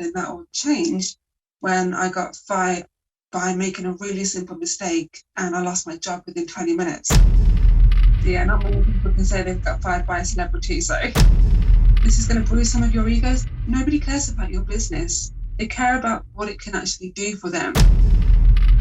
sudden that all changed when I got fired by making a really simple mistake and I lost my job within 20 minutes. Yeah, not many people can say they've got fired by a celebrity, so this is going to bruise some of your egos. Nobody cares about your business. They care about what it can actually do for them.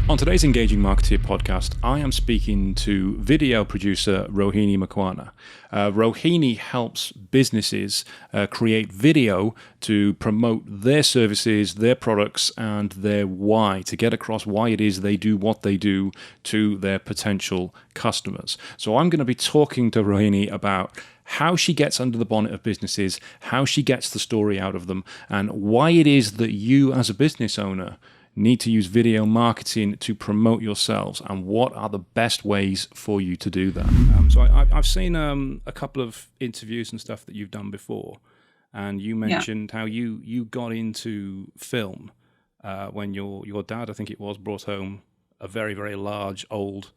On today's Engaging Marketeer podcast, I am speaking to video producer Rohini Makwana. Rohini helps businesses create video to promote their services, their products, and their why, to get across why it is they do what they do to their potential customers. So I'm going to be talking to Rohini about how she gets under the bonnet of businesses, how she gets the story out of them, and why it is that you as a business owner need to use video marketing to promote yourselves, and what are the best ways for you to do that. So I've seen a couple of interviews and stuff that you've done before, and you mentioned how you got into film when your dad, I think it was, brought home a very, very large old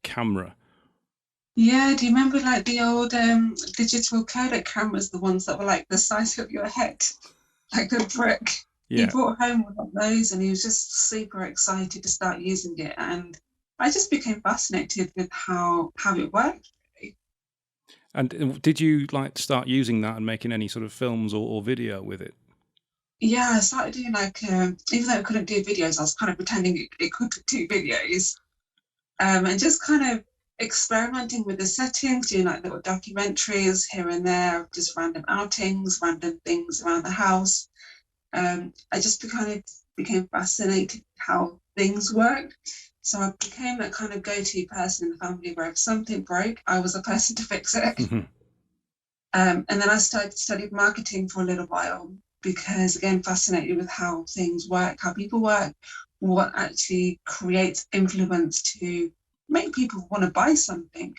camera. Yeah, do you remember like the old digital codec cameras, the ones that were like the size of your head, like a brick? Yeah. He brought home one of those and he was just super excited to start using it. And I just became fascinated with how it worked. And did you like start using that and making any sort of films or video with it? Yeah, I started doing like, even though I couldn't do videos, I was kind of pretending it could do videos. And just kind of experimenting with the settings, doing like little documentaries here and there, just random outings, random things around the house. I just kind of became fascinated how things worked. So I became that kind of go-to person in the family where if something broke, I was the person to fix it. Mm-hmm. And then I studied marketing for a little while because, again, fascinated with how things work, how people work, what actually creates influence to make people want to buy something.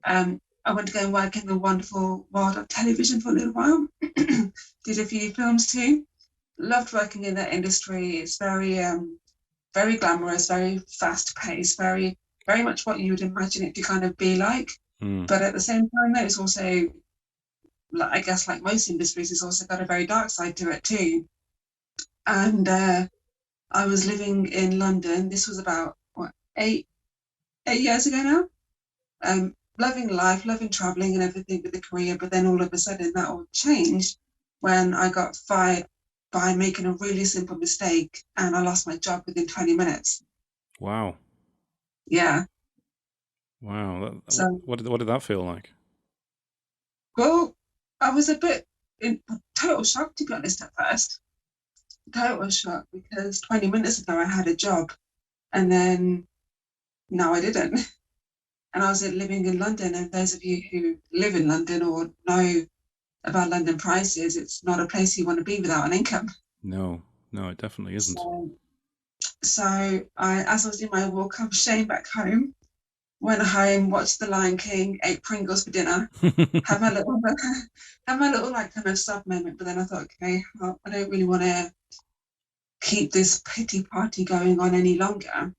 I went to go and work in the wonderful world of television for a little while. Did a few films too. Loved working in that industry. It's very, very glamorous, very fast-paced, very, very much what you would imagine it to kind of be like. But at the same time, though, it's also, I guess, like most industries, it's also got a very dark side to it too. And I was living in London. This was about eight years ago now. Loving life, loving traveling and everything with the career. But then all of a sudden, that all changed when I got fired by making a really simple mistake and I lost my job within 20 minutes. Wow. Yeah. Wow. So, what did that feel like? well, I was a bit in total shock, to be honest, at first. Total shock, because 20 minutes ago I had a job and then now I didn't. And I was living in London, and those of you who live in London or know about London prices, it's not a place you want to be without an income. No, it definitely isn't. So as I was doing my walk of shame back home, went home, watched The Lion King, ate Pringles for dinner, had my little like kind of sub moment. But then I thought, okay, well, I don't really want to keep this pity party going on any longer.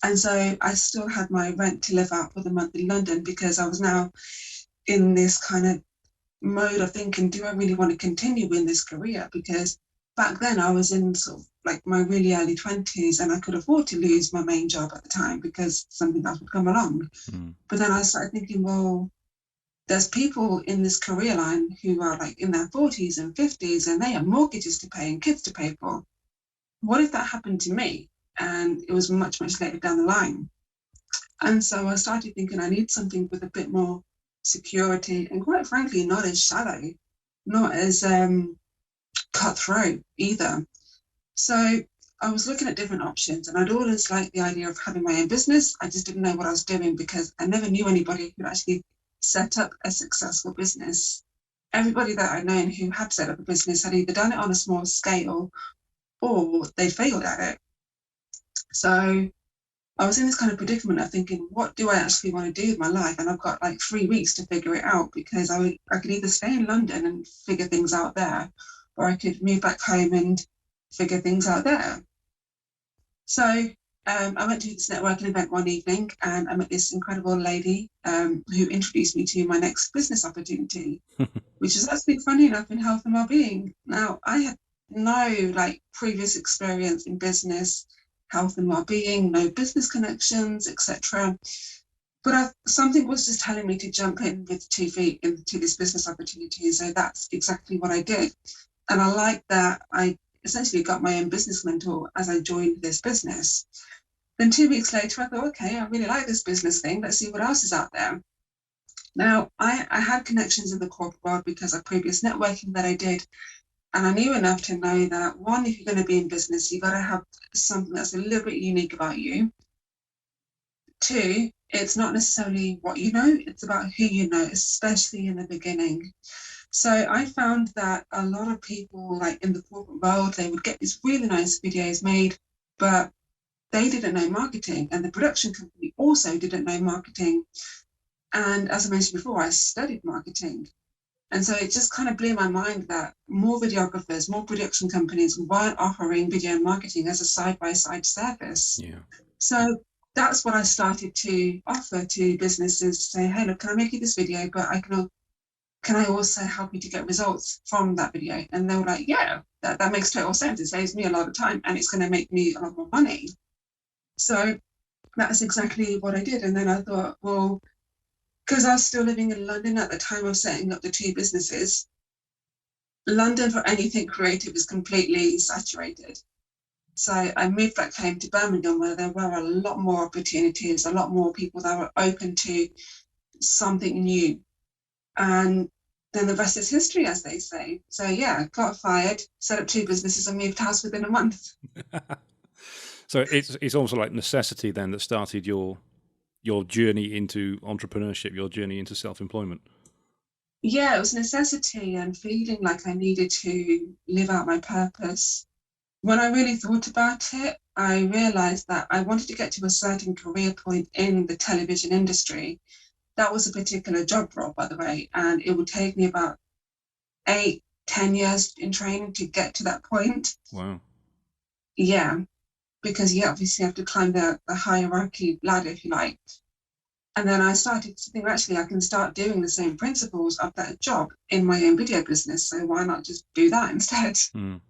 And so I still had my rent to live out for the month in London because I was now in this kind of mode of thinking, do I really want to continue in this career? Because back then I was in sort of like my really early 20s and I could afford to lose my main job at the time because something else would come along. But then I started thinking, well, there's people in this career line who are like in their 40s and 50s and they have mortgages to pay and kids to pay for. What if that happened to me? And it was much, much later down the line. And so I started thinking I need something with a bit more security and, quite frankly, not as shallow, not as cutthroat either. So I was looking at different options, and I'd always liked the idea of having my own business. I just didn't know what I was doing because I never knew anybody who actually set up a successful business. Everybody that I'd known who had set up a business had either done it on a small scale or they failed at it. So I was in this kind of predicament of thinking, what do I actually want to do with my life? And I've got like 3 weeks to figure it out because I could either stay in London and figure things out there, or I could move back home and figure things out there. So I went to this networking event one evening and I met this incredible lady who introduced me to my next business opportunity, which is actually, funny enough, in health and well-being. Now, I had no like previous experience in business, health and well-being, no business connections, etc. But something was just telling me to jump in with 2 feet into this business opportunity. So that's exactly what I did. And I like that I essentially got my own business mentor as I joined this business. Then 2 weeks later, I thought, okay, I really like this business thing. Let's see what else is out there. Now, I had connections in the corporate world because of previous networking that I did. And I knew enough to know that, one, if you're going to be in business, you've got to have something that's a little bit unique about you. Two, it's not necessarily what you know, it's about who you know, especially in the beginning. So I found that a lot of people, like in the corporate world, they would get these really nice videos made, but they didn't know marketing, and the production company also didn't know marketing. And as I mentioned before, I studied marketing. And so it just kind of blew my mind that more videographers, more production companies weren't offering video marketing as a side-by-side service. Yeah. So that's what I started to offer to businesses, to say, hey, look, can I make you this video, but can I also help you to get results from that video? And they were like, yeah, that makes total sense. It saves me a lot of time and it's going to make me a lot more money. So that's exactly what I did. And then I thought, well, because I was still living in London at the time of setting up the 2 businesses, London for anything creative is completely saturated. So I moved back home to Birmingham, where there were a lot more opportunities, a lot more people that were open to something new. And then the rest is history, as they say. So yeah, got fired, set up 2 businesses and moved house within a month. So it's also like necessity then that started your journey into entrepreneurship, your journey into self-employment. Yeah, it was necessity and feeling like I needed to live out my purpose. When I really thought about it, I realized that I wanted to get to a certain career point in the television industry. That was a particular job role, by the way, and it would take me about 8-10 years in training to get to that point. Wow. Yeah, because you obviously have to climb the hierarchy ladder, if you like. And then I started to think, actually, I can start doing the same principles of that job in my own video business. So why not just do that instead? Mm.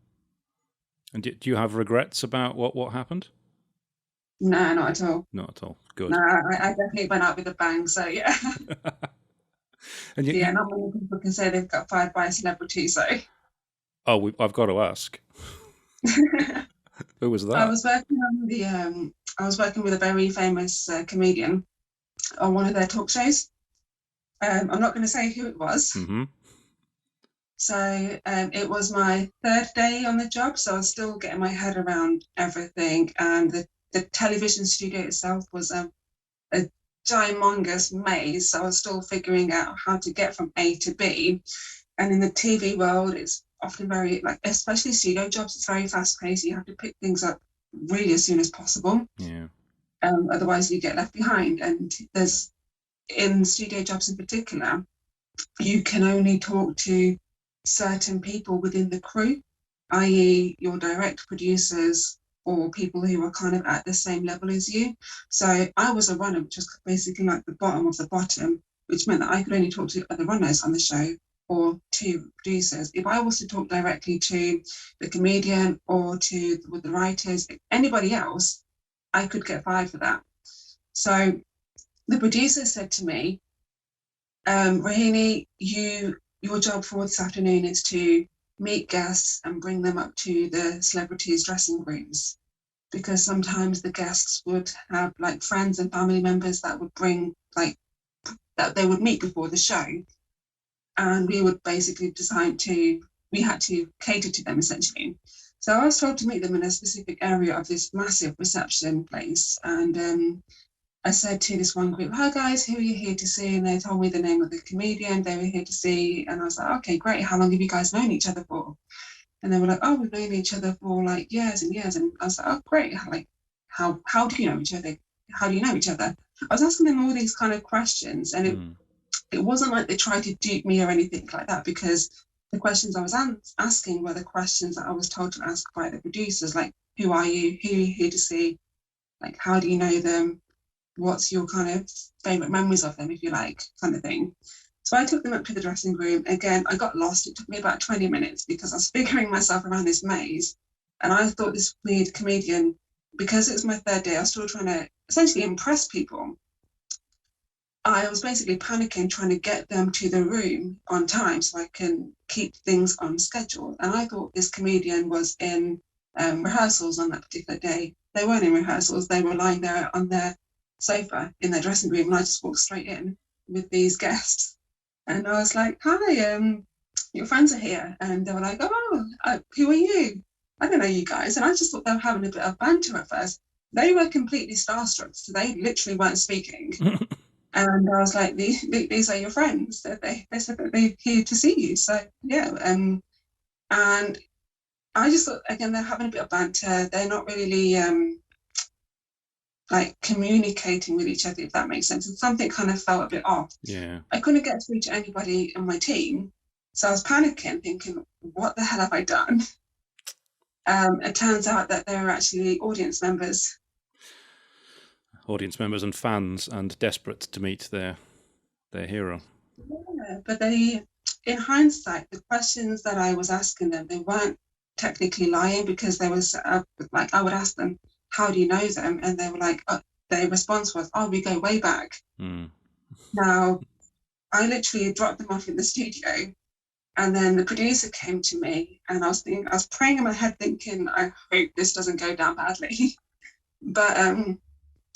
And do you have regrets about what happened? No, not at all. Not at all. Good. No, I definitely went out with a bang. So yeah. And Yeah, not many people can say they've got fired by a celebrity. So I've got to ask. Who was that? I was working on I was working with a very famous comedian on one of their talk shows. I'm not going to say who it was. Mm-hmm. So it was my 3rd day on the job, so I was still getting my head around everything. And the television studio itself was a gigantous maze, so I was still figuring out how to get from A to B. And in the TV world, it's often very, like, especially studio jobs, it's very fast-paced. You have to pick things up really as soon as possible. Yeah. Otherwise, you get left behind. And there's, in studio jobs in particular, you can only talk to certain people within the crew, i.e. your direct producers or people who are kind of at the same level as you. So I was a runner, which was basically like the bottom of the bottom, which meant that I could only talk to other runners on the show or to producers. If I was to talk directly to the comedian or to the writers, anybody else, I could get fired for that. So the producer said to me, Rohini, your job for this afternoon is to meet guests and bring them up to the celebrities' dressing rooms, because sometimes the guests would have like friends and family members that would bring, like, that they would meet before the show, and we would basically we had to cater to them essentially. So I was told to meet them in a specific area of this massive reception place, and I said to this one group, hi guys, who are you here to see? And they told me the name of the comedian they were here to see. And I was like, okay, great. How long have you guys known each other for? And they were like, oh, we've known each other for like years and years. And I was like, oh, great. How do you know each other? How do you know each other? I was asking them all these kind of questions, and it wasn't like they tried to dupe me or anything like that, because the questions I was asking were the questions that I was told to ask by the producers, like, who are you? Who are you here to see? Like, how do you know them? What's your kind of favorite memories of them, if you like, kind of thing. So I took them up to the dressing room. Again, I got lost. It took me about 20 minutes because I was figuring myself around this maze. And I thought this weird comedian, because it was my third day, I was still trying to essentially impress people. I was basically panicking, trying to get them to the room on time so I can keep things on schedule. And I thought this comedian was in rehearsals on that particular day. They weren't in rehearsals. They were lying there on their sofa in their dressing room. And I just walked straight in with these guests. And I was like, hi, your friends are here. And they were like, oh, who are you? I don't know you guys. And I just thought they were having a bit of banter at first. They were completely starstruck. So they literally weren't speaking. And I was like, these are your friends. They said that they're here to see you. So, yeah. And I just thought, again, they're having a bit of banter. They're not really like communicating with each other, if that makes sense. And something kind of felt a bit off. Yeah. I couldn't get through to anybody in my team. So I was panicking, thinking, what the hell have I done? It turns out that they're actually audience members. Audience members and fans, and desperate to meet their hero. Yeah, but they, in hindsight, the questions that I was asking them, they weren't technically lying, because there was like, I would ask them, how do you know them? And they were like, their response was, oh, we go way back. Now, I literally dropped them off in the studio, and then the producer came to me, and I was praying in my head, thinking, I hope this doesn't go down badly. But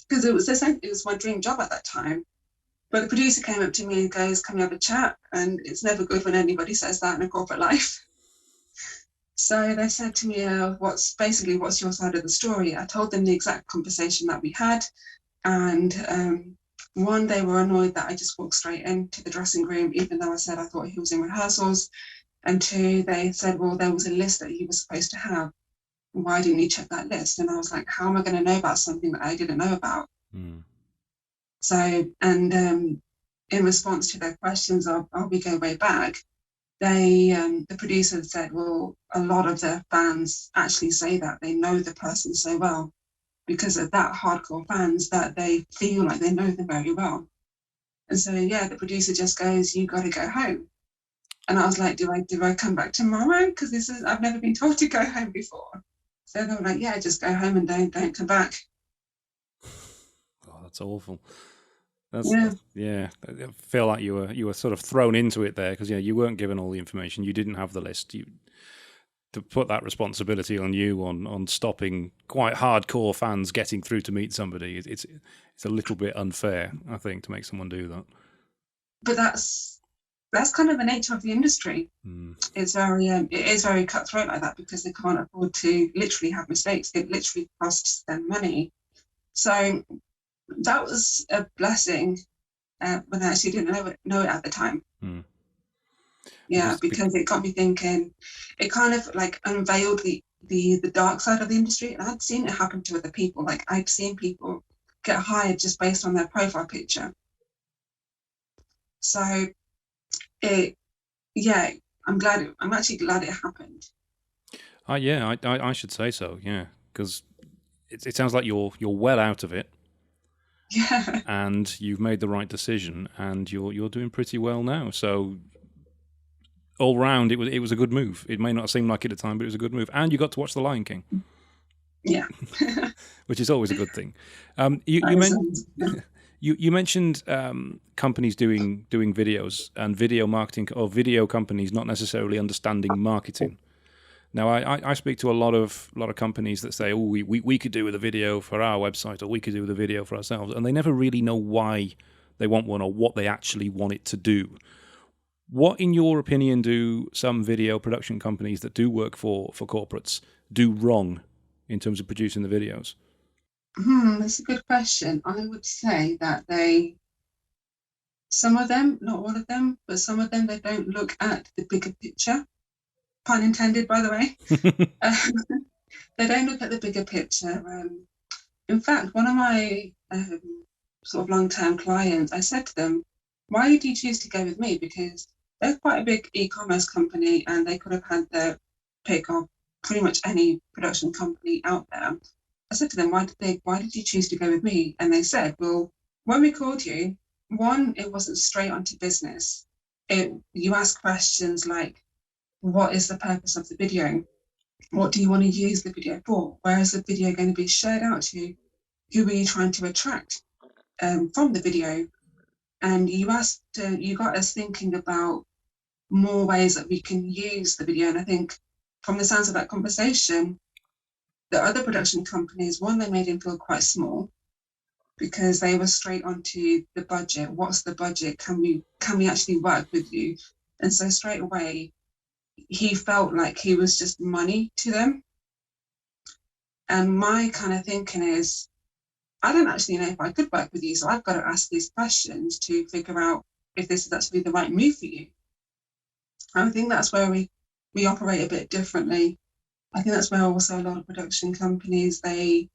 because it was my dream job at that time. But the producer came up to me and goes, can we have a chat? And it's never good when anybody says that in a corporate life. So they said to me, what's your side of the story? I told them the exact conversation that we had. And one, they were annoyed that I just walked straight into the dressing room, even though I said I thought he was in rehearsals. And two, they said, well, there was a list that you were supposed to have. Why didn't you check that list? And I was like, how am I going to know about something that I didn't know about? So, and in response to their questions of, we go way back, the producer said, well, a lot of the fans actually say that they know the person so well because of that hardcore fans, that they feel like they know them very well. And so, yeah, the producer just goes, you got to go home. And I was like, do I come back tomorrow? Because I've never been told to go home before. So they were like, yeah, just go home and don't come back. Oh, that's awful. Yeah. I feel like you were sort of thrown into it there, because you weren't given all the information. You didn't have the list. To put that responsibility on you on stopping quite hardcore fans getting through to meet somebody, it's a little bit unfair, I think, to make someone do that. But that's kind of the nature of the industry. It's it is very cutthroat like that, because they can't afford to literally have mistakes. It literally costs them money. So that was a blessing when I actually didn't know it at the time. Yeah, because it got me thinking. It kind of like unveiled the dark side of the industry, and I'd seen it happen to other people. Like I'd seen people get hired just based on their profile picture. So I'm actually glad it happened. Yeah, I should say so. Yeah, because it sounds like you're well out of it. Yeah. And you've made the right decision, and you're doing pretty well now. So all round, it was a good move. It may not seem like it at the time, but it was a good move. And you got to watch The Lion King. Yeah. Which is always a good thing. You mentioned companies doing videos, and video marketing, or video companies not necessarily understanding marketing. Now, I speak to a lot of companies that say, oh, we could do with a video for our website, or we could do with a video for ourselves, and they never really know why they want one or what they actually want it to do. What, in your opinion, do some video production companies that do work for corporates do wrong in terms of producing the videos? That's a good question. I would say that some of them, not all of them, but some of them, they don't look at the bigger picture. Pun intended, by the way. They don't look at the bigger picture. In fact, one of my sort of long-term clients, I said to them, why did you choose to go with me? Because they're quite a big e-commerce company, and they could have had their pick of pretty much any production company out there. I said to them, why did you choose to go with me? And they said, well, when we called you, one, it wasn't straight onto business. you ask questions like, what is the purpose of the video? What do you want to use the video for? Where is the video going to be shared out to? Who are you trying to attract from the video? And you got us thinking about more ways that we can use the video. And I think from the sounds of that conversation, the other production companies, one, they made him feel quite small because they were straight onto the budget. What's the budget? Can we actually work with you? And so straight away, he felt like he was just money to them. And my kind of thinking is, I don't actually know if I could work with you, so I've got to ask these questions to figure out if this is actually the right move for you. And I think that's where we operate a bit differently. I think that's where also a lot of production companies, they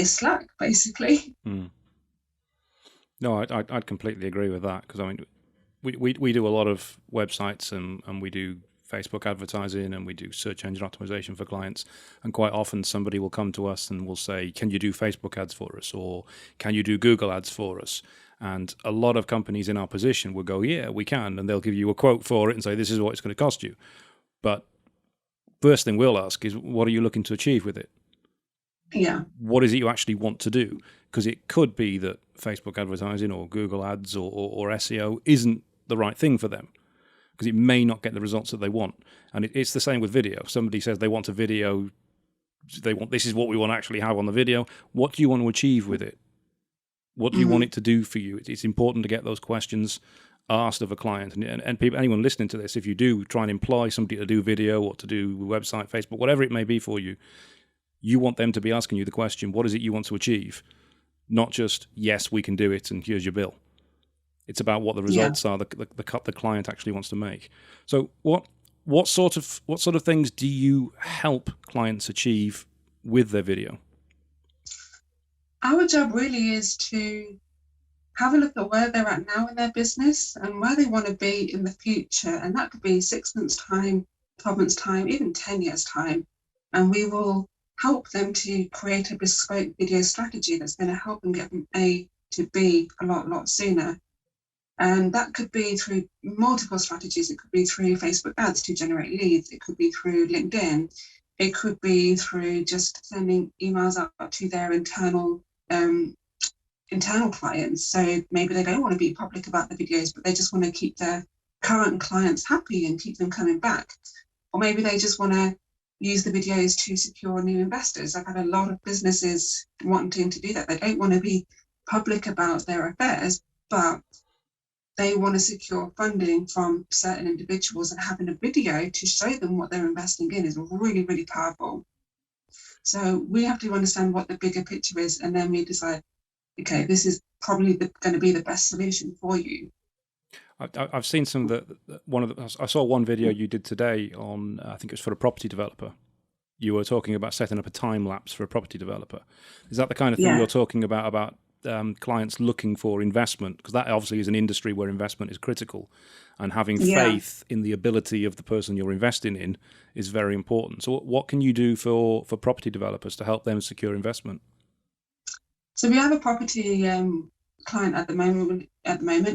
slack, basically. No, I'd completely agree with that, because I mean, we do a lot of websites and we do Facebook advertising and we do search engine optimization for clients, and quite often somebody will come to us and will say, can you do Facebook ads for us, or can you do Google ads for us? And a lot of companies in our position will go, yeah, we can, and they'll give you a quote for it and say, this is what it's going to cost you. But first thing we'll ask is, what are you looking to achieve with it? Yeah. What is it you actually want to do? Because it could be that Facebook advertising or Google ads or SEO isn't the right thing for them, because it may not get the results that they want. And it's the same with video. Somebody says they want a video, this is what we want to actually have on the video. What do you want to achieve with it? What do you want it to do for you? It's important to get those questions asked of a client. And people, anyone listening to this, if you do try and employ somebody to do video or to do website, Facebook, whatever it may be for you, you want them to be asking you the question, what is it you want to achieve? Not just, yes, we can do it and here's your bill. It's about what the results are, the cut the client actually wants to make. So what sort of things do you help clients achieve with their video? Our job really is to have a look at where they're at now in their business and where they want to be in the future. And that could be 6 months' time, 12 months' time, even 10 years' time. And we will help them to create a bespoke video strategy that's going to help them get from A to B a lot sooner. And that could be through multiple strategies. It could be through Facebook ads to generate leads. It could be through LinkedIn. It could be through just sending emails out to their internal clients. So maybe they don't want to be public about the videos, but they just want to keep their current clients happy and keep them coming back. Or maybe they just want to use the videos to secure new investors. I've had a lot of businesses wanting to do that. They don't want to be public about their affairs, but they want to secure funding from certain individuals, and having a video to show them what they're investing in is really, really powerful. So we have to understand what the bigger picture is, and then we decide, okay, this is probably going to be the best solution for you. I've seen some of I saw one video you did today on, I think it was for a property developer. You were talking about setting up a time lapse for a property developer. Is that the kind of thing you're talking about clients looking for investment? Because that obviously is an industry where investment is critical, and having faith in the ability of the person you're investing in is very important. So what can you do for property developers to help them secure investment? So we have a property client at the moment.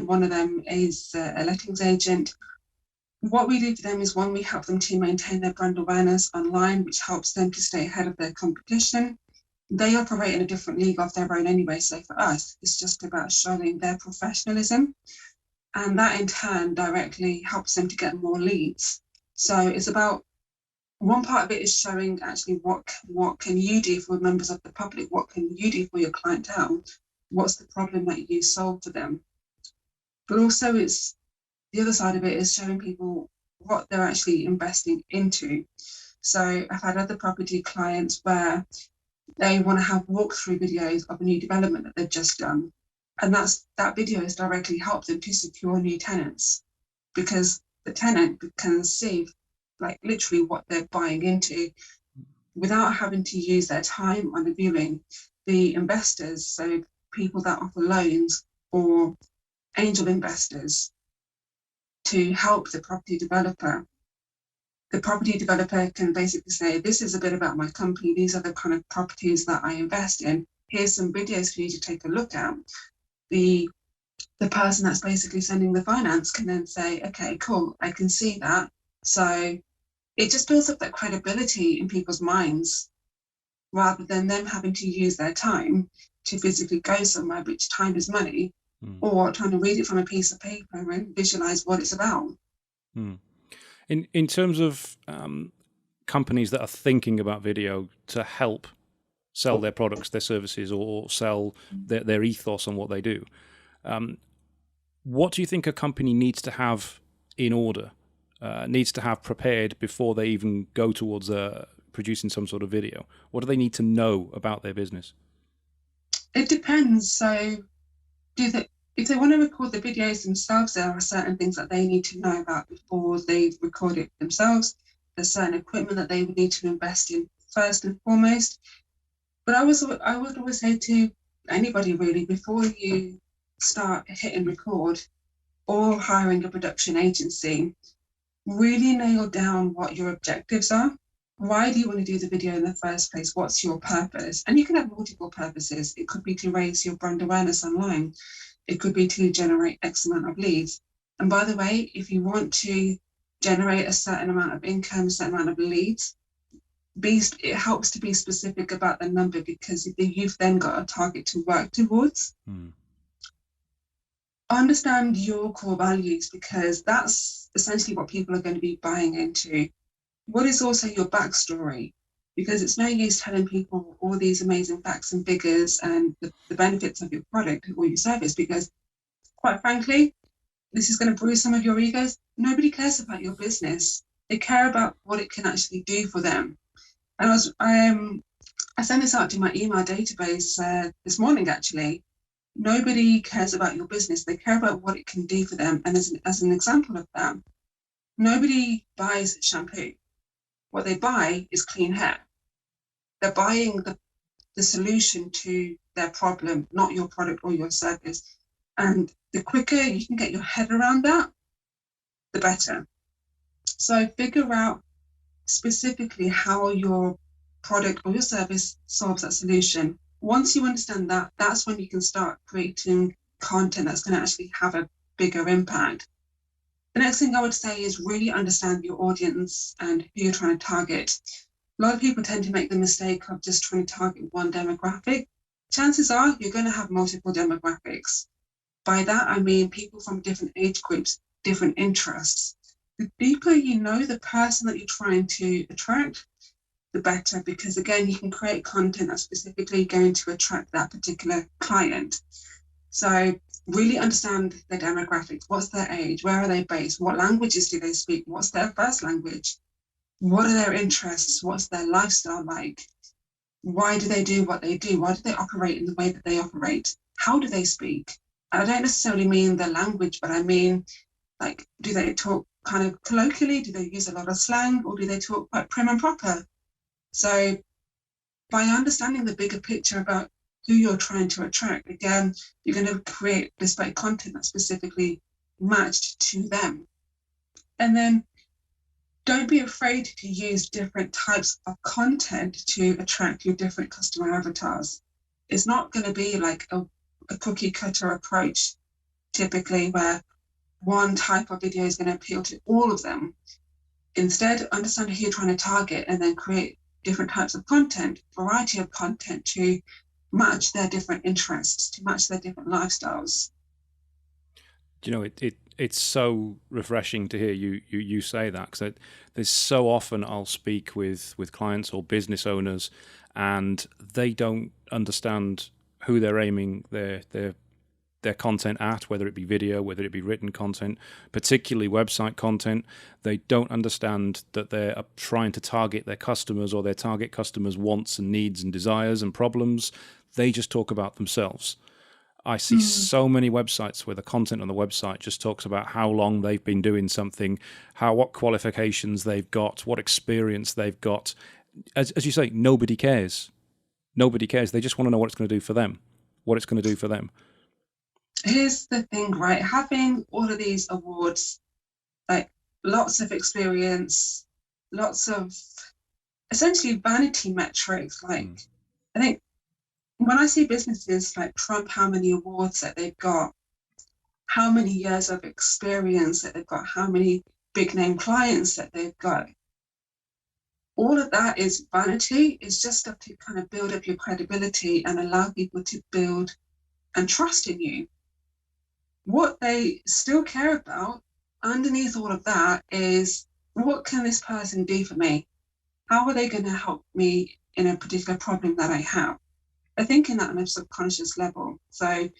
One of them is a lettings agent. What we do for them is, one, we help them to maintain their brand awareness online, which helps them to stay ahead of their competition. They operate in a different league of their own anyway, so for us, it's just about showing their professionalism, and that in turn directly helps them to get more leads. So it's about, one part of it is showing actually what can you do for members of the public, what can you do for your clientele, what's the problem that you solve for them. But also it's the other side of it is showing people what they're actually investing into. So I've had other property clients where they want to have walkthrough videos of a new development that they've just done. And that video has directly helped them to secure new tenants, because the tenant can see like literally what they're buying into without having to use their time on the viewing. The investors, so people that offer loans or angel investors to help the property developer can basically say, this is a bit about my company, these are the kind of properties that I invest in, here's some videos for you to take a look at. The the person that's basically sending the finance can then say, okay, cool, I can see that. So it just builds up that credibility in people's minds rather than them having to use their time to physically go somewhere, which time is money, or trying to read it from a piece of paper and visualize what it's about. In terms of companies that are thinking about video to help sell their products, their services, or sell their ethos on what they do, what do you think a company needs to have in order, needs to have prepared before they even go towards producing some sort of video? What do they need to know about their business? It depends. So if they want to record the videos themselves, there are certain things that they need to know about before they record it themselves. There's certain equipment that they would need to invest in first and foremost. But I would always say to anybody really, before you start hitting record or hiring a production agency, really nail down what your objectives are. Why do you want to do the video in the first place? What's your purpose? And you can have multiple purposes. It could be to raise your brand awareness online. It could be to generate X amount of leads. And by the way, if you want to generate a certain amount of income, a certain amount of leads, it helps to be specific about the number, because you've then got a target to work towards. Understand your core values, because that's essentially what people are going to be buying into. What is also your backstory? Because it's no use telling people all these amazing facts and figures and the benefits of your product or your service, because quite frankly, this is going to bruise some of your egos. Nobody cares about your business. They care about what it can actually do for them. And I sent this out to my email database this morning, actually. Nobody cares about your business. They care about what it can do for them. And as an example of that, nobody buys shampoo. What they buy is clean hair. They're buying the solution to their problem, not your product or your service. And the quicker you can get your head around that, the better. So figure out specifically how your product or your service solves that solution. Once you understand that, that's when you can start creating content that's going to actually have a bigger impact. The next thing I would say is really understand your audience and who you're trying to target. A lot of people tend to make the mistake of just trying to target one demographic. Chances are you're going to have multiple demographics. By that, I mean people from different age groups, different interests. The deeper you know the person that you're trying to attract, the better, because again, you can create content that's specifically going to attract that particular client. So really understand their demographics. What's their age? Where are they based? What languages do they speak? What's their first language? What are their interests? What's their lifestyle like? Why do they do what they do? Why do they operate in the way that they operate? How do they speak? And I don't necessarily mean the language, but I mean, like, do they talk kind of colloquially? Do they use a lot of slang, or do they talk quite prim and proper? So by understanding the bigger picture about who you're trying to attract, again, you're going to create bespoke content that's specifically matched to them. And then don't be afraid to use different types of content to attract your different customer avatars. It's not going to be like a cookie cutter approach, typically, where one type of video is going to appeal to all of them. Instead, understand who you're trying to target and then create different types of content, variety of content to match their different interests, to match their different lifestyles. Do you know, it's so refreshing to hear you say that, because there's so often I'll speak with clients or business owners, and they don't understand who they're aiming their content at, whether it be video, whether it be written content, particularly website content. They don't understand that they're trying to target their customers, or their target customers' wants and needs and desires and problems. They just talk about themselves. I see so many websites where the content on the website just talks about how long they've been doing something, what qualifications they've got, what experience they've got. As you say, nobody cares. Nobody cares. They just want to know what it's going to do for them, Here's the thing, right? Having all of these awards, like lots of experience, lots of essentially vanity metrics. Like, I think when I see businesses like trump how many awards that they've got, how many years of experience that they've got, how many big name clients that they've got. All of that is vanity. It's just stuff to kind of build up your credibility and allow people to build and trust in you. What they still care about underneath all of that is, what can this person do for me? How are they going to help me in a particular problem that I have? They're thinking that on a subconscious level. So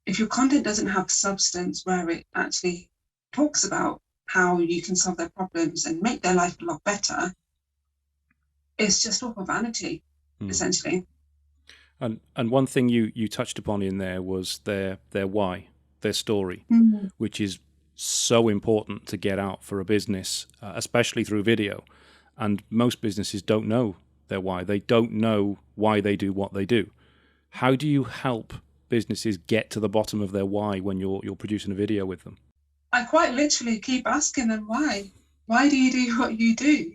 if your content doesn't have substance where it actually talks about how you can solve their problems and make their life a lot better, it's just all for vanity, essentially. And one thing you touched upon in there was their why, their story, which is so important to get out for a business, especially through video. And most businesses don't know their why. They don't know why they do what they do. How do you help businesses get to the bottom of their why when you're producing a video with them? I quite literally keep asking them why. Why do you do what you do?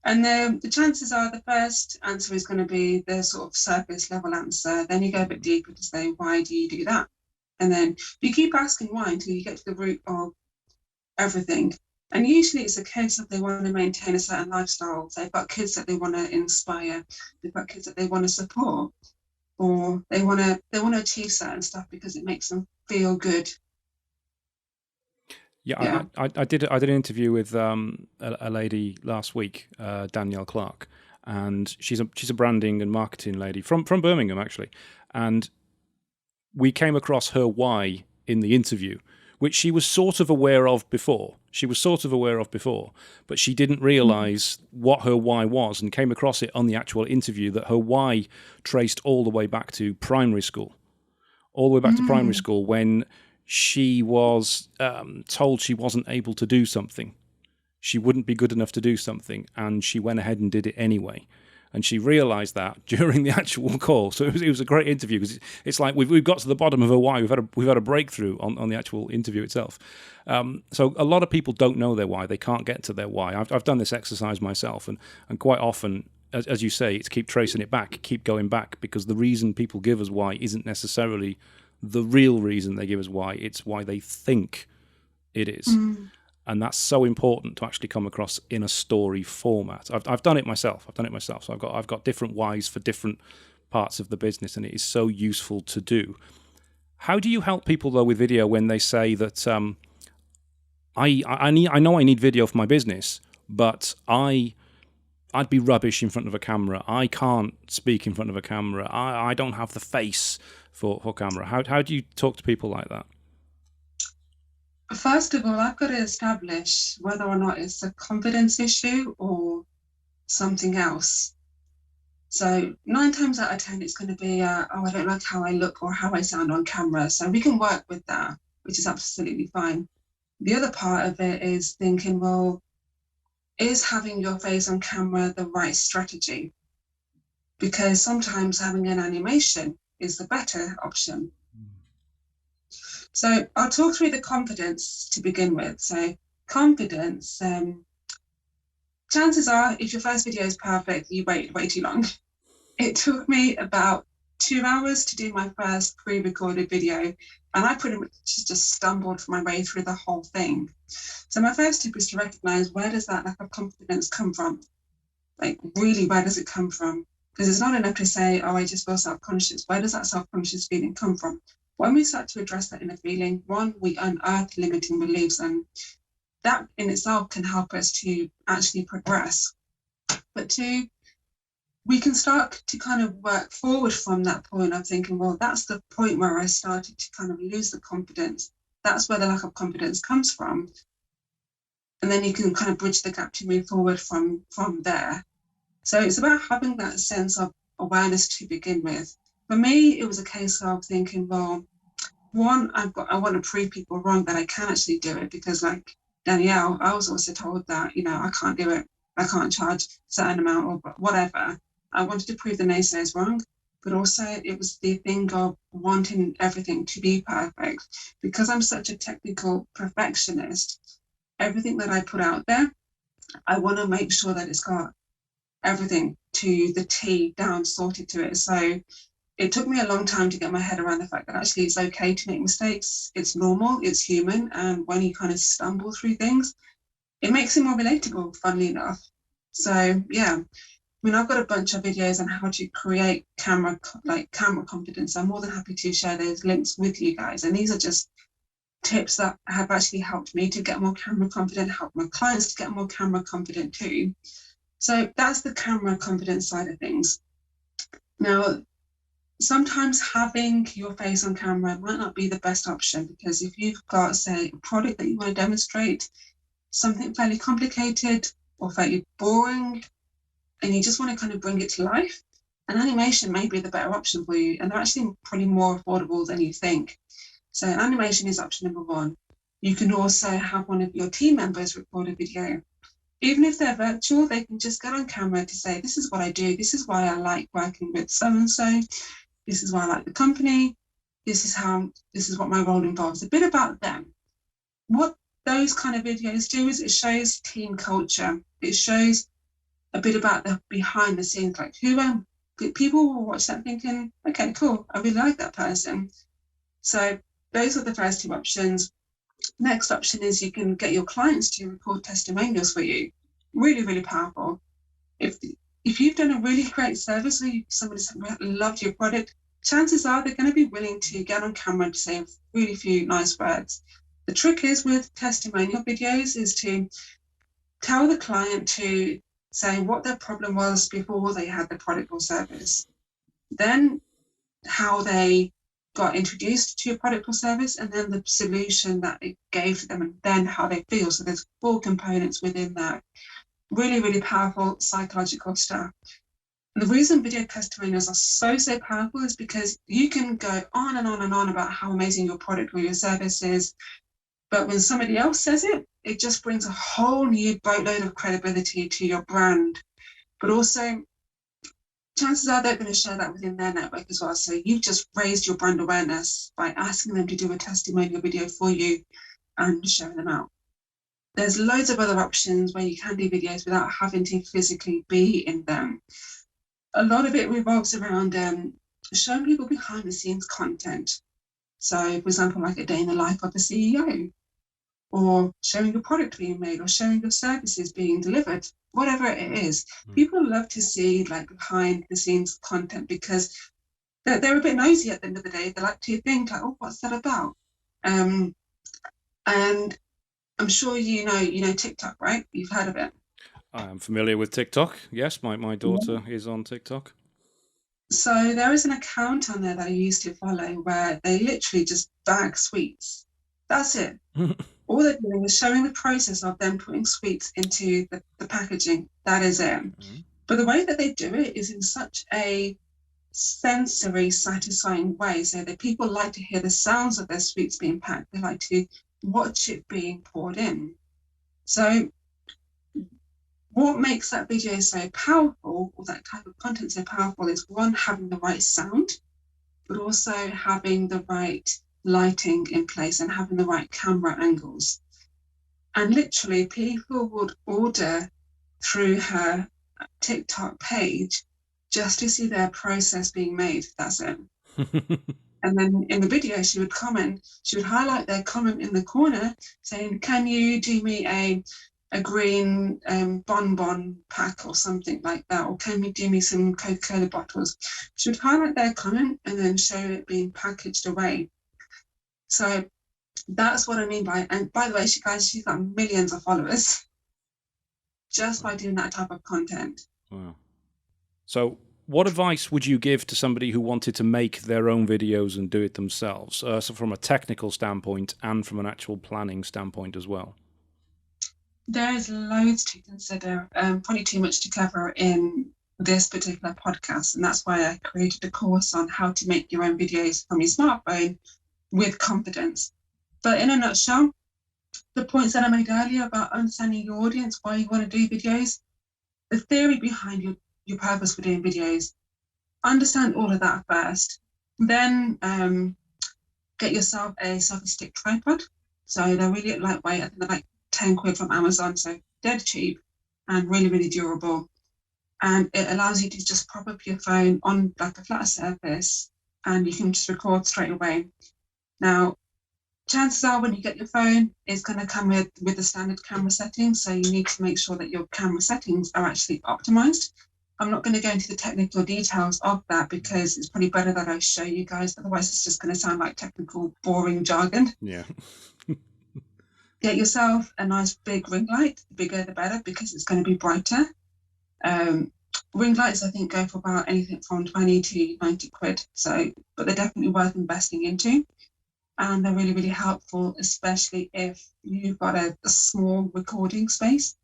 And the chances are the first answer is going to be the sort of surface level answer. Then you go a bit deeper to say, why do you do that? And then you keep asking why until you get to the root of everything. And usually it's a case of they want to maintain a certain lifestyle. They've got kids that they want to inspire. They've got kids that they want to support, or they want to achieve certain stuff because it makes them feel good. Yeah. I did an interview with a lady last week, Danielle Clark, and she's a branding and marketing lady from Birmingham, actually. And we came across her why in the interview, which she was sort of aware of before. But she didn't realise what her why was, and came across it on the actual interview, that her why traced all the way back to primary school. When she was told she wasn't able to do something. She wouldn't be good enough to do something, and she went ahead and did it anyway. And she realised that during the actual call. So it was a great interview, because it's like we've got to the bottom of her why. We've had a breakthrough on the actual interview itself. So a lot of people don't know their why. They can't get to their why. I've done this exercise myself, and quite often, as you say, it's keep tracing it back, keep going back, because the reason people give us why isn't necessarily the real reason they give us why. It's why they think it is. And that's so important to actually come across in a story format. I've done it myself. So I've got different whys for different parts of the business, and it is so useful to do. How do you help people though with video when they say that I know I need video for my business, but I'd be rubbish in front of a camera. I can't speak in front of a camera. I don't have the face for camera. How do you talk to people like that? First of all, I've got to establish whether or not it's a confidence issue or something else. So 9 times out of 10, it's going to be, I don't like how I look or how I sound on camera. So we can work with that, which is absolutely fine. The other part of it is thinking, well, is having your face on camera the right strategy? Because sometimes having an animation is the better option. So I'll talk through the confidence to begin with. So confidence, chances are, if your first video is perfect, you wait way too long. It took me about 2 hours to do my first pre-recorded video, and I pretty much just stumbled my way through the whole thing. So my first tip is to recognize, where does that lack of confidence come from? Like, really, where does it come from? Because it's not enough to say, oh, I just feel self-conscious. Where does that self-conscious feeling come from? When we start to address that inner feeling, 1, we unearth limiting beliefs, and that in itself can help us to actually progress. But 2, we can start to kind of work forward from that point of thinking, well, that's the point where I started to kind of lose the confidence. That's where the lack of confidence comes from. And then you can kind of bridge the gap to move forward from there. So it's about having that sense of awareness to begin with. For me, it was a case of thinking, well, 1, I want to prove people wrong that I can actually do it, because like Danielle, I was also told that, I can't do it. I can't charge a certain amount or whatever. I wanted to prove the naysayers wrong, but also it was the thing of wanting everything to be perfect. Because I'm such a technical perfectionist, everything that I put out there, I want to make sure that it's got everything to the T down sorted to it. So it took me a long time to get my head around the fact that actually it's okay to make mistakes. It's normal, it's human. And when you kind of stumble through things, it makes it more relatable, funnily enough. So yeah, I mean, I've got a bunch of videos on how to create camera confidence. I'm more than happy to share those links with you guys. And these are just tips that have actually helped me to get more camera confident, help my clients to get more camera confident too. So that's the camera confidence side of things. Now, sometimes having your face on camera might not be the best option, because if you've got, say, a product that you want to demonstrate, something fairly complicated or fairly boring, and you just want to kind of bring it to life, an animation may be the better option for you. And they're actually probably more affordable than you think. So animation is option number one. You can also have one of your team members record a video. Even if they're virtual, they can just get on camera to say, this is what I do. This is why I like working with so-and-so. This is why I like the company. This is what my role involves. A bit about them. What those kind of videos do is it shows team culture. It shows a bit about the behind the scenes, like people will watch that thinking, okay, cool, I really like that person. So those are the first two options. Next option is you can get your clients to record testimonials for you. Really, really powerful. If you've done a really great service, or somebody's loved your product, chances are they're going to be willing to get on camera to say really few nice words. The trick is with testimonial videos is to tell the client to say what their problem was before they had the product or service, then how they got introduced to your product or service, and then the solution that it gave to them, and then how they feel. So there's 4 components within that. Really, really powerful psychological stuff. And the reason video testimonials are so powerful is because you can go on and on and on about how amazing your product or your service is, but when somebody else says it, it just brings a whole new boatload of credibility to your brand. But also, chances are they're going to share that within their network as well. So you've just raised your brand awareness by asking them to do a testimonial video for you and sharing them out. There's loads of other options where you can do videos without having to physically be in them. A lot of it revolves around showing people behind the scenes content. So, for example, like a day in the life of a CEO, or showing a product being made, or showing your services being delivered, whatever it is. People love to see like behind the scenes content, because they're a bit nosy at the end of the day. They like to think like, oh, what's that about? And I'm sure you know TikTok, right? You've heard of it. I am familiar with TikTok. Yes, my daughter is on TikTok. So there is an account on there that I used to follow where they literally just bag sweets. That's it. All they're doing is showing the process of them putting sweets into the packaging. That is it. But the way that they do it is in such a sensory, satisfying way, so that people like to hear the sounds of their sweets being packed. They like to watch it being poured in. So what makes that video so powerful, or that type of content so powerful, is one, having the right sound, but also having the right lighting in place and having the right camera angles. And literally people would order through her TikTok page just to see their process being made. That's it. And then in the video, she would comment, she would highlight their comment in the corner saying, can you do me a green bonbon pack or something like that? Or can you do me some Coca-Cola bottles? She would highlight their comment and then show it being packaged away. So that's what I mean by, and by the way, she's got millions of followers just by doing that type of content. Wow. So what advice would you give to somebody who wanted to make their own videos and do it themselves? So from a technical standpoint and from an actual planning standpoint as well. There is loads to consider, probably too much to cover in this particular podcast. And that's why I created a course on how to make your own videos from your smartphone with confidence. But in a nutshell, the points that I made earlier about understanding your audience, why you want to do videos, the theory behind your purpose for doing videos, understand all of that first. Then get yourself a selfie stick tripod. So they're really lightweight. I think they're like 10 quid from Amazon, so dead cheap and really, really durable. and it allows you to just prop up your phone on like a flat surface and you can just record straight away. Now, chances are when you get your phone, it's going to come with the standard camera settings. So you need to make sure that your camera settings are actually optimized. I'm not going to go into the technical details of that because it's probably better that I show you guys. Otherwise, it's just going to sound like technical, boring jargon. Yeah. Get yourself a nice big ring light. The bigger, the better, because it's going to be brighter. Ring lights, I think, go for about anything from 20 to 90 quid. So, but they're definitely worth investing into. And they're really, really helpful, especially if you've got a small recording space.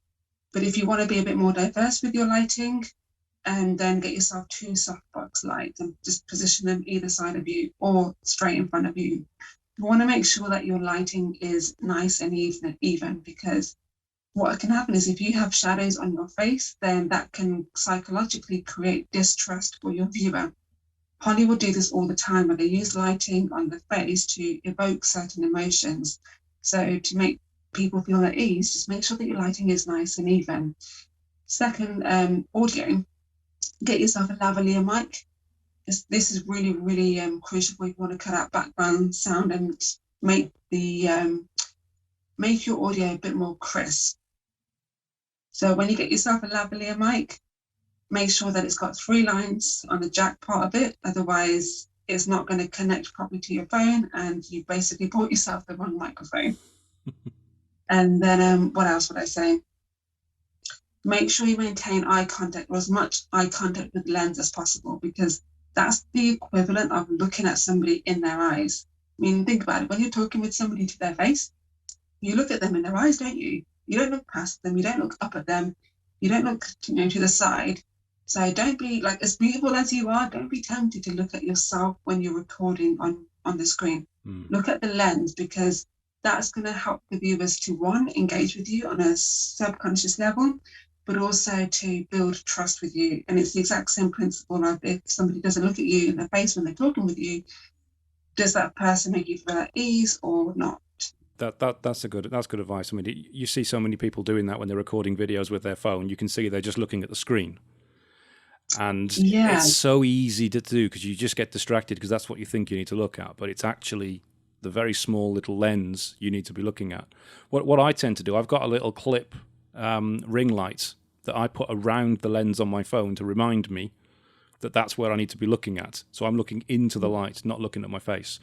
But if you want to be a bit more diverse with your lighting, and then get yourself 2 softbox lights and just position them either side of you or straight in front of you. You want to make sure that your lighting is nice and even, because what can happen is if you have shadows on your face, then that can psychologically create distrust for your viewer. Hollywood do this all the time, where they use lighting on the face to evoke certain emotions. So to make people feel at ease, just make sure that your lighting is nice and even. Second, audio. Get yourself a lavalier mic. This is really, really crucial if you want to cut out background sound and make make your audio a bit more crisp. So when you get yourself a lavalier mic, make sure that it's got 3 lines on the jack part of it. Otherwise, it's not going to connect properly to your phone, and you basically bought yourself the wrong microphone. And then what else would I say? Make sure you maintain eye contact, or as much eye contact with the lens as possible, because that's the equivalent of looking at somebody in their eyes. I mean, think about it. When you're talking with somebody to their face, you look at them in their eyes, don't you? You don't look past them. You don't look up at them. You don't look to the side. So don't be, like, as beautiful as you are, don't be tempted to look at yourself when you're recording on the screen. Look at the lens, because that's going to help the viewers to, one, engage with you on a subconscious level, but also to build trust with you. And it's the exact same principle of if somebody doesn't look at you in the face when they're talking with you, does that person make you feel at ease or not? That's good advice. I mean, you see so many people doing that when they're recording videos with their phone. You can see they're just looking at the screen. And it's so easy to do because you just get distracted because that's what you think you need to look at. But it's actually the very small little lens you need to be looking at. What I tend to do, I've got a little clip ring light that I put around the lens on my phone to remind me that that's where I need to be looking at. So I'm looking into the light, not looking at my face.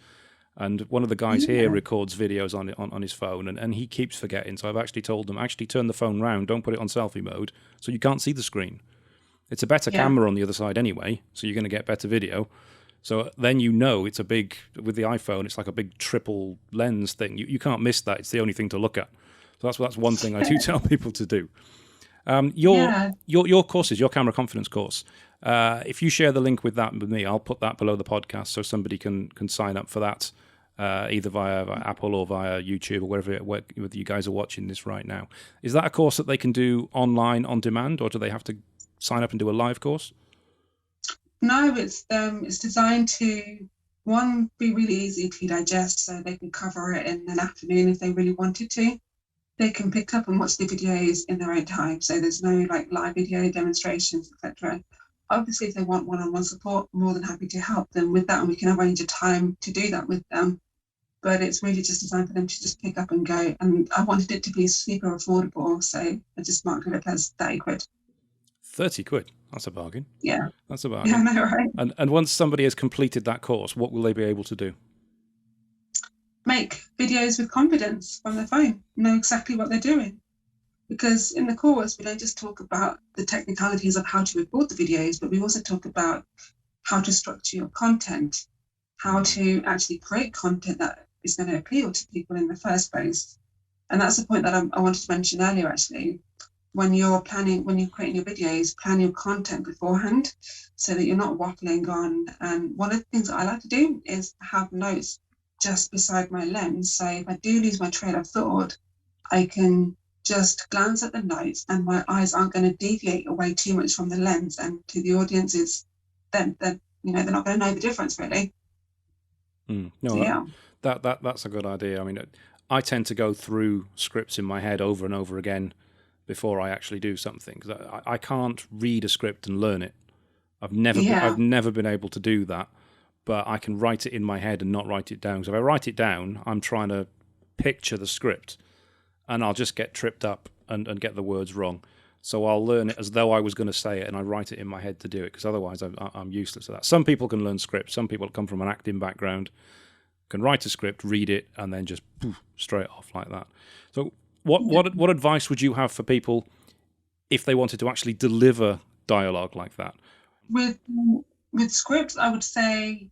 And one of the guys here records videos on his phone, and he keeps forgetting. So I've actually told him, actually turn the phone round, don't put it on selfie mode, so you can't see the screen. It's a better camera on the other side anyway, so you're going to get better video. So then it's a big, with the iPhone, it's like a big triple lens thing. You can't miss that. It's the only thing to look at. So that's one thing I do tell people to do. Your courses, your camera confidence course, if you share the link with me, I'll put that below the podcast so somebody can sign up for that, either via Apple or via YouTube or wherever you guys are watching this right now. Is that a course that they can do online on demand, or do they have to sign up and do a live course? No, it's designed to, one, be really easy to digest, so they can cover it in an afternoon if they really wanted to. They can pick up and watch the videos in their own time, so there's no like live video demonstrations, etc. Obviously, if they want one-on-one support, I'm more than happy to help them with that, and we can arrange a time to do that with them. But it's really just designed for them to just pick up and go. And I wanted it to be super affordable, so I just marked it up as 30 quid. 30 quid? That's a bargain. Yeah. That's a bargain. Yeah, I know, right? And once somebody has completed that course, what will they be able to do? Make videos with confidence from their phone, know exactly what they're doing. Because in the course, we don't just talk about the technicalities of how to record the videos, but we also talk about how to structure your content, how to actually create content that is going to appeal to people in the first place. And that's the point that I wanted to mention earlier, actually. When you're creating your videos, plan your content beforehand so that you're not waffling on. And one of the things that I like to do is have notes just beside my lens. So if I do lose my train of thought, I can just glance at the notes and my eyes aren't going to deviate away too much from the lens. And to the audiences, then they're not going to know the difference, really. That's a good idea. I mean, I tend to go through scripts in my head over and over again before I actually do something, because I can't read a script and learn it. I've Yeah. never been able to do that, but I can write it in my head and not write it down. So if I write it down, I'm trying to picture the script, and I'll just get tripped up and get the words wrong. So I'll learn it as though I was going to say it, and I write it in my head to do it, because otherwise I'm useless at that. Some people can learn scripts. Some people come from an acting background, can write a script, read it, and then just poof, straight off like that. So what advice would you have for people if they wanted to actually deliver dialogue like that? With scripts, I would say,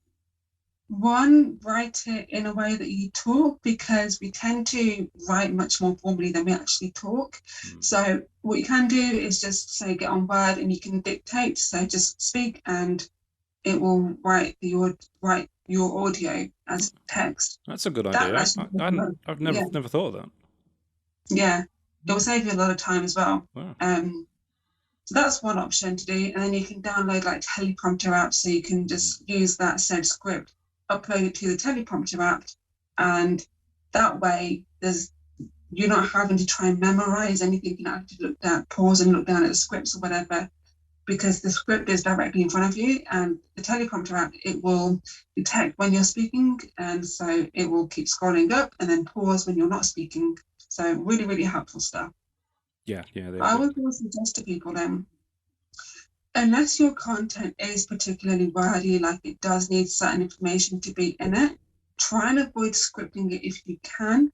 one, write it in a way that you talk, because we tend to write much more formally than we actually talk. So what you can do is just say, get on Word, and you can dictate. So just speak, and it will write your audio as text. That's a good idea. I've never thought of that. Yeah, it will save you a lot of time as well. Wow. So that's one option to do, and then you can download like teleprompter apps, so you can just use that said script, upload it to the teleprompter app, and that way you're not having to try and memorize anything. You don't have to pause and look down at the scripts or whatever, because the script is directly in front of you, and the teleprompter app, it will detect when you're speaking, and so it will keep scrolling up and then pause when you're not speaking. So really, really helpful stuff. Yeah. I would always suggest to people unless your content is particularly wordy, like it does need certain information to be in it, try and avoid scripting it if you can,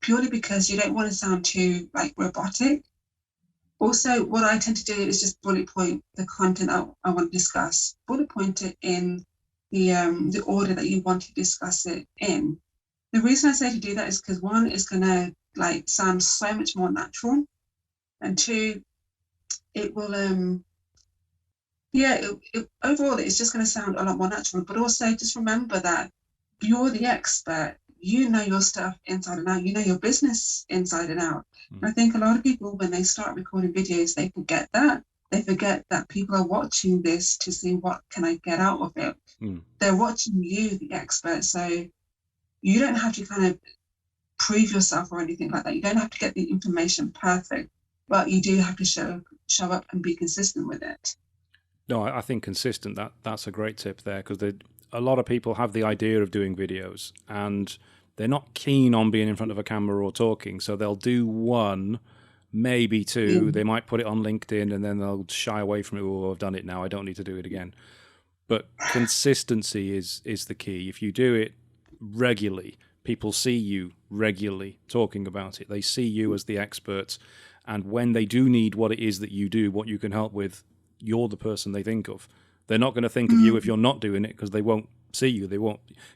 purely because you don't want to sound too like robotic. Also, what I tend to do is just bullet point the content I want to discuss, bullet point it in the order that you want to discuss it in. The reason I say to do that is because, one, it's going to like sound so much more natural, and two, it will overall it's just going to sound a lot more natural. But also just remember that you're the expert. You know your stuff inside and out. You know your business inside and out. I think a lot of people, when they start recording videos, they forget that. They forget that people are watching this to see what can I get out of it. They're watching you, the expert. So you don't have to kind of prove yourself or anything like that. You don't have to get the information perfect, but you do have to show up and be consistent with it. No, I think consistent, that's a great tip there, because a lot of people have the idea of doing videos and they're not keen on being in front of a camera or talking, so they'll do one, maybe two. They might put it on LinkedIn and then they'll shy away from it. Oh, I've done it now, I don't need to do it again. But consistency is the key. If you do it regularly, people see you regularly talking about it. They see you as the expert, and when they do need what it is that you do, what you can help with, you're the person they think of. They're not going to think of you if you're not doing it, because they won't see you.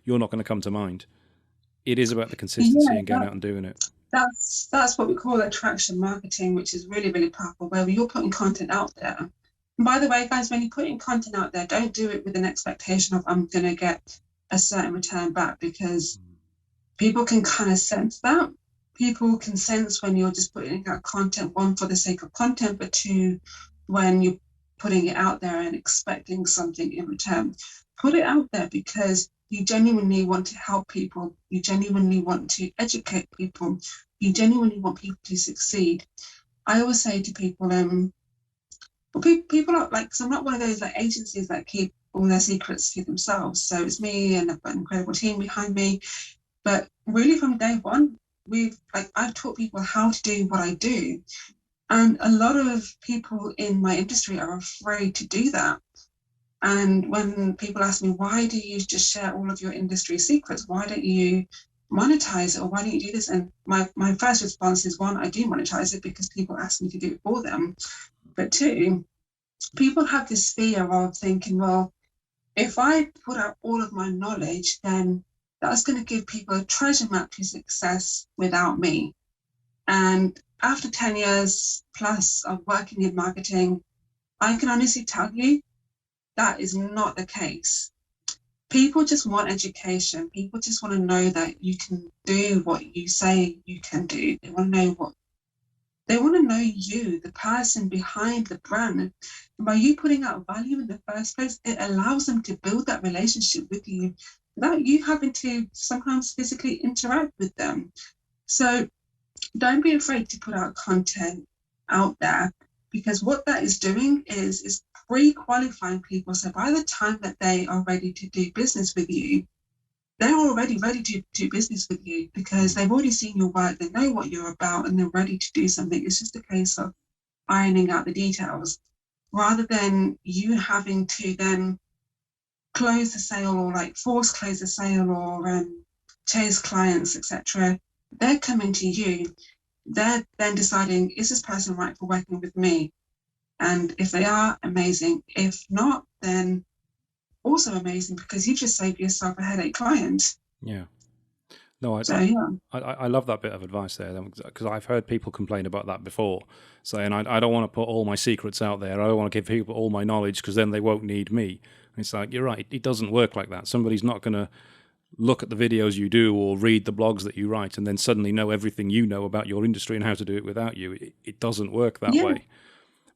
You're not going to come to mind. It is about the consistency and getting out and doing it. That's what we call attraction marketing, which is really, really powerful, where you're putting content out there. And by the way, guys, when you're putting content out there, don't do it with an expectation of I'm going to get a certain return back, because people can kind of sense that. People can sense when you're just putting out content, one, for the sake of content, but two, when you're putting it out there and expecting something in return. Put it out there because you genuinely want to help people. You genuinely want to educate people. You genuinely want people to succeed. I always say to people, people are like, because I'm not one of those like agencies that keep all their secrets to themselves. So it's me, and I've got an incredible team behind me. But really, from day one, I've taught people how to do what I do. And a lot of people in my industry are afraid to do that. And when people ask me, why do you just share all of your industry secrets? Why don't you monetize it? Or why don't you do this? And my first response is, one, I do monetize it because people ask me to do it for them. But two, people have this fear of thinking, well, if I put out all of my knowledge, then that's going to give people a treasure map to success without me. And after 10 years plus of working in marketing, I can honestly tell you that is not the case. People just want education. People just want to know that you can do what you say you can do. They want to know you, the person behind the brand. And by you putting out value in the first place, it allows them to build that relationship with you without you having to sometimes physically interact with them. So don't be afraid to put out content. out there, because what that is doing is pre-qualifying people. So by the time that they are ready to do business with you, they're already ready to do business with you because they've already seen your work, they know what you're about, and they're ready to do something. It's just a case of ironing out the details, rather than you having to then close the sale or like force close the sale or chase clients, etc. They're coming to you. They're then deciding, is this person right for working with me? And if they are, amazing. If not, then also amazing, because you just saved yourself a headache client. Yeah. No, So yeah. I love that bit of advice there, because I've heard people complain about that before, saying I don't want to put all my secrets out there. I don't want to give people all my knowledge because then they won't need me. And it's like, you're right. It doesn't work like that. Somebody's not going to look at the videos you do or read the blogs that you write and then suddenly know everything you know about your industry and how to do it without you. It doesn't work that way.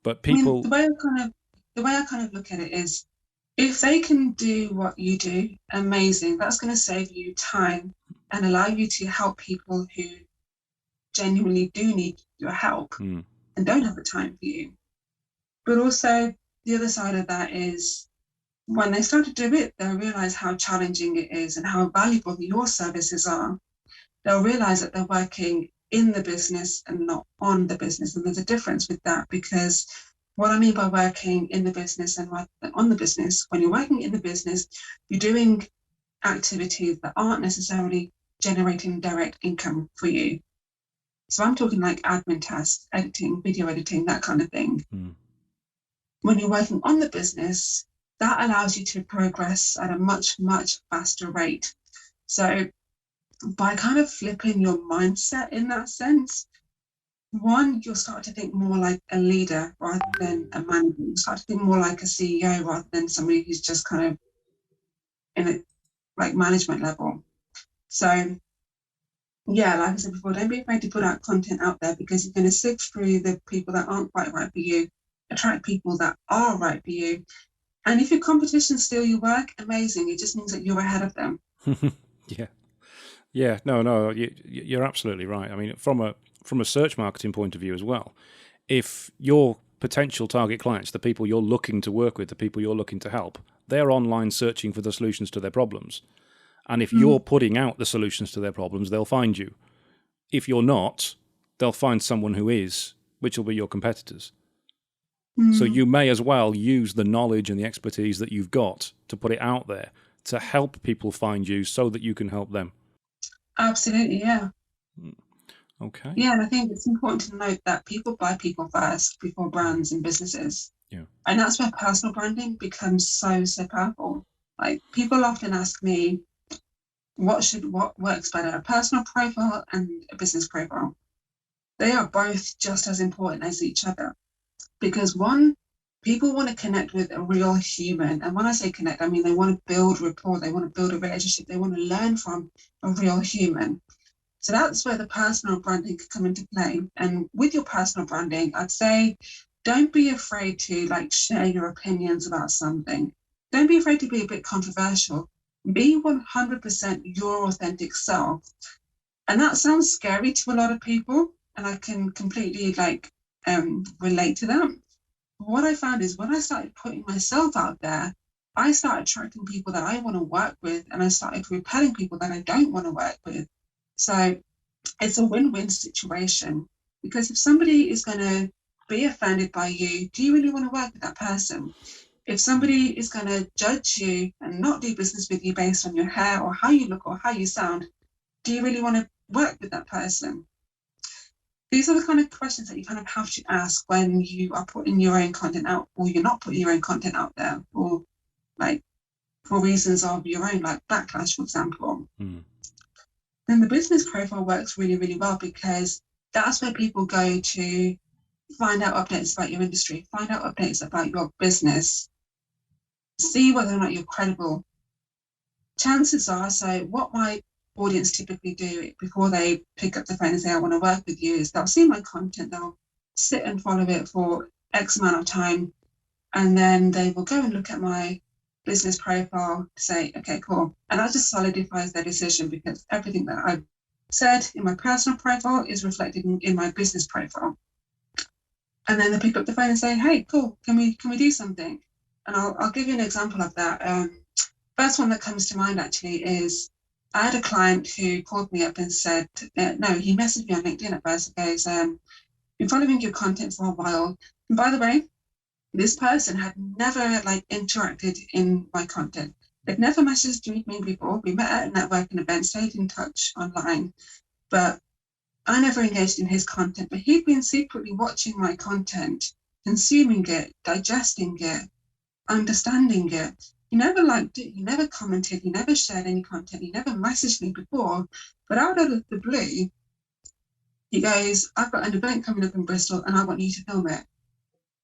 But people, I mean, the way I kind of look at it is, if they can do what you do, amazing. That's going to save you time and allow you to help people who genuinely do need your help and don't have the time for you. But also the other side of that is, when they start to do it, they'll realize how challenging it is and how valuable your services are. They'll realize that they're working in the business and not on the business. And there's a difference with that, because what I mean by working in the business and on the business, when you're working in the business, you're doing activities that aren't necessarily generating direct income for you. So I'm talking like admin tasks, editing, video editing, that kind of thing. When you're working on the business, that allows you to progress at a much, much faster rate. So by kind of flipping your mindset in that sense, one, you'll start to think more like a leader rather than a manager. You start to think more like a CEO rather than somebody who's just kind of in a like management level. So yeah, like I said before, don't be afraid to put out content out there, because you're going to sift through the people that aren't quite right for you, attract people that are right for you. And if your competition steal your work, amazing. It just means that you're ahead of them. Yeah. No, you're absolutely right. I mean, from a search marketing point of view as well, if your potential target clients, the people you're looking to work with, the people you're looking to help, they're online searching for the solutions to their problems. And if you're putting out the solutions to their problems, they'll find you. If you're not, they'll find someone who is, which will be your competitors. So you may as well use the knowledge and the expertise that you've got to put it out there to help people find you so that you can help them. Absolutely, yeah. Okay. Yeah, and I think it's important to note that people buy people first before brands and businesses. Yeah. And that's where personal branding becomes so powerful. Like, people often ask me, what works better, a personal profile and a business profile? They are both just as important as each other, because one, people want to connect with a real human. And when I say connect, I mean they want to build rapport, they want to build a relationship, they want to learn from a real human. So that's where the personal branding could come into play. And with your personal branding, I'd say, don't be afraid to like share your opinions about something. Don't be afraid to be a bit controversial. Be 100% your authentic self. And that sounds scary to a lot of people, and I can completely relate to that. What I found is, when I started putting myself out there, I started attracting people that I want to work with, and I started repelling people that I don't want to work with. So it's a win-win situation, because if somebody is going to be offended by you, do you really want to work with that person? If somebody is going to judge you and not do business with you based on your hair or how you look or how you sound, do you really want to work with that person? These are the kind of questions that you kind of have to ask when you are putting your own content out, or you're not putting your own content out there, or like for reasons of your own, like backlash, for example. Then the business profile works really, really well, because that's where people go to find out updates about your industry, find out updates about your business, see whether or not you're credible. Chances are, so what my audience typically do before they pick up the phone and say, I want to work with you, is they'll see my content, they'll sit and follow it for X amount of time, and then they will go and look at my business profile to say, okay, cool. And that just solidifies their decision, because everything that I've said in my personal profile is reflected in my business profile. And then they pick up the phone and say, hey, cool, can we do something? And I'll give you an example of that. First one that comes to mind actually is I had a client who called me up and said, no, he messaged me on LinkedIn at first. He goes, been following your content for a while. And by the way, this person had never interacted in my content. They'd never messaged me before. We met at a networking event, stayed in touch online, but I never engaged in his content. But he'd been secretly watching my content, consuming it, digesting it, understanding it. He never liked it, he never commented, he never shared any content, he never messaged me before. But out of the blue, he goes, I've got an event coming up in Bristol and I want you to film it.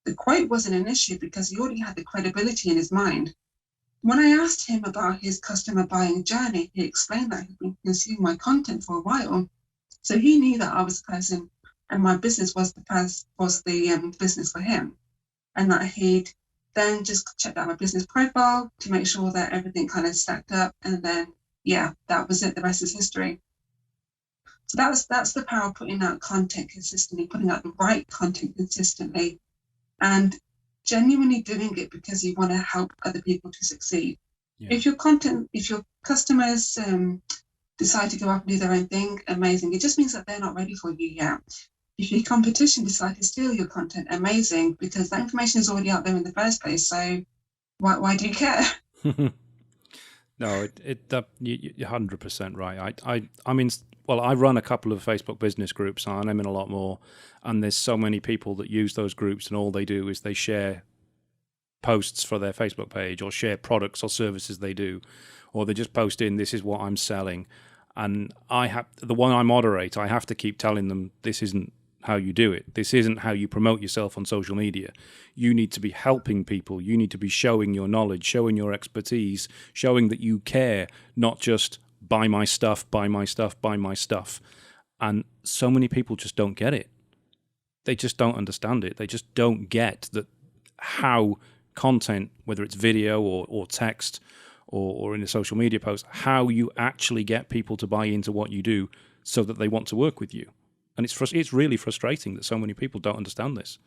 The quote wasn't an issue because he already had the credibility in his mind. When I asked him about his customer buying journey, he explained that he'd been consuming my content for a while. So he knew that I was the person and my business was the business for him. And that he'd then just checked out my business profile to make sure that everything kind of stacked up. And then, yeah, that was it. The rest is history. So that's the power of putting out content consistently, putting out the right content consistently, and genuinely doing it because you want to help other people to succeed. Yeah. If your customers decide to go off and do their own thing, amazing. It just means that they're not ready for you yet. If your competition decide to steal your content, amazing, because that information is already out there in the first place. So why do you care? No, you're 100% right. I mean, well, I run a couple of Facebook business groups, and I'm in a lot more. And there's so many people that use those groups, and all they do is they share posts for their Facebook page, or share products or services they do, or they just post in, this is what I'm selling. And the one I moderate, I have to keep telling them, this isn't how you do it. This isn't how you promote yourself on social media. You need to be helping people. You need to be showing your knowledge, showing your expertise, showing that you care, not just buy my stuff, buy my stuff, buy my stuff. And so many people just don't get it. They just don't understand it. They just don't get that how content, whether it's video or text or in a social media post, how you actually get people to buy into what you do so that they want to work with you. And it's really frustrating that so many people don't understand this.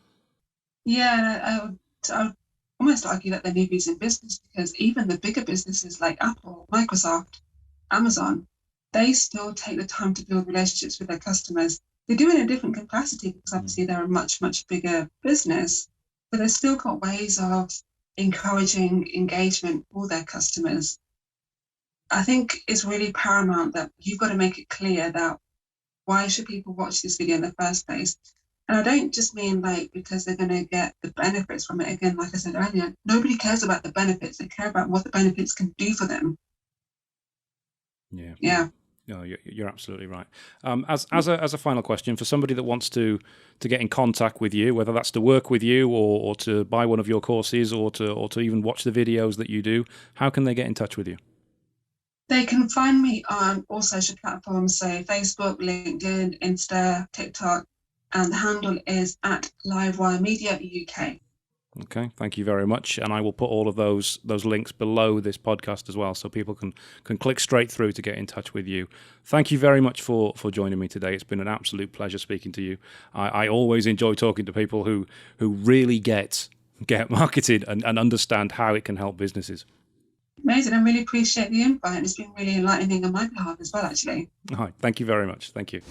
Yeah, I would almost argue that they're newbies in business, because even the bigger businesses like Apple, Microsoft, Amazon, they still take the time to build relationships with their customers. They do it in a different capacity because obviously they're a much, much bigger business, but they've still got ways of encouraging engagement for their customers. I think it's really paramount that you've got to make it clear that why should people watch this video in the first place? And I don't just mean because they're going to get the benefits from it. Again, like I said earlier, nobody cares about the benefits. They care about what the benefits can do for them. Yeah. No, you're absolutely right. As a final question, for somebody that wants to get in contact with you, whether that's to work with you or to buy one of your courses or to even watch the videos that you do, how can they get in touch with you? They can find me on all social platforms, so Facebook, LinkedIn, Insta, TikTok, and the handle is at Livewire Media UK. Okay, thank you very much. And I will put all of those links below this podcast as well, so people can click straight through to get in touch with you. Thank you very much for joining me today. It's been an absolute pleasure speaking to you. I always enjoy talking to people who really get marketed and understand how it can help businesses. Amazing. I really appreciate the invite. It's been really enlightening on my behalf as well, actually. All right. Thank you very much. Thank you.